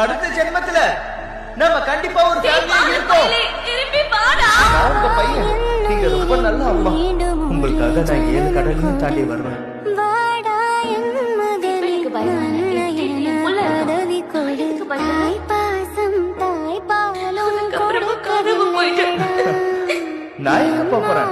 அடுத்த ஜென்மத்துல நம்ம கண்டிப்பா ஒரு ஃபேமிலியா இருக்கோம். நான் உங்க பையன், நீங்க ரொம்ப நல்ல அம்மா. உங்களுக்காக நான் 7 கடலையும் தாண்டி வருவேன். நான் எங்க போறேன்?